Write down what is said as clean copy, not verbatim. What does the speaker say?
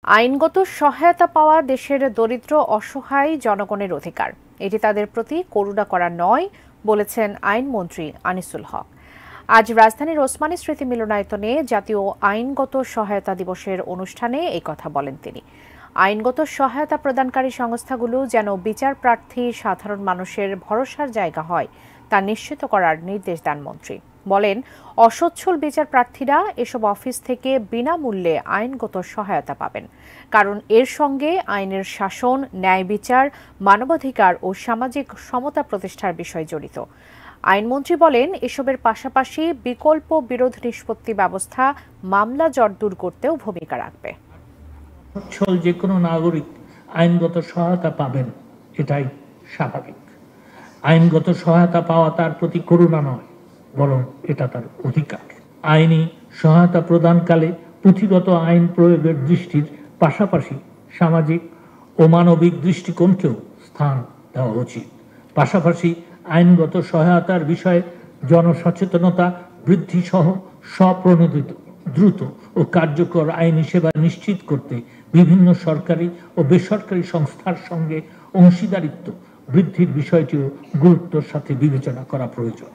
আইনগত সহায়তা পাওয়া দেশের দরিদ্র অসহায় জনগণের অধিকার, এটি তাদের প্রতি করুণা করা নয় বলেছেন আইনমন্ত্রী আনিসুল হক। আজ রাজধানীর ওসমানী স্মৃতি মিলনায়তনে জাতীয় আইনগত সহায়তা দিবসের অনুষ্ঠানে এই কথা বলেন তিনি। আইনগত সহায়তা প্রদানকারী সংস্থাগুলো যেন বিচার প্রার্থী সাধারণ মানুষের ভরসার জায়গা হয় তা নিশ্চিত করার নির্দেশ দেন মন্ত্রী। বলেন, অসচ্ছল বিচার প্রার্থীরা এসব অফিস থেকে বিনামূল্যে আইনগত সহায়তা পাবেন, কারণ এর সঙ্গে আইনের শাসন, ন্যায় বিচার, মানবাধিকার ও সামাজিক সমতা প্রতিষ্ঠার বিষয় জড়িত। আইনমন্ত্রী বলেন, এসবের পাশাপাশি বিকল্প বিরোধ নিষ্পত্তি ব্যবস্থা মামলা জট দূর করতেও ভূমিকা রাখবে। সচ্ছল যে কোনো নাগরিক আইনগত সহায়তা পাবেন, এটাই স্বাভাবিক। আইনগত সহায়তা পাওয়া তার প্রতি করুণা নয়, বরং এটা তার অধিকার। আইনি সহায়তা প্রদানকালে পুঁথিগত আইন প্রয়োগের দৃষ্টির পাশাপাশি সামাজিক ও মানবিক দৃষ্টিকোণকেও স্থান দেওয়া উচিত। পাশাপাশি আইনগত সহায়তার বিষয়ে জনসচেতনতা বৃদ্ধি সহ স্বপ্রণোদিত দ্রুত ও কার্যকর আইনি সেবা নিশ্চিত করতে বিভিন্ন সরকারি ও বেসরকারি সংস্থার সঙ্গে অংশীদারিত্ব বৃদ্ধির বিষয়টিও গুরুত্বের সাথে বিবেচনা করা প্রয়োজন।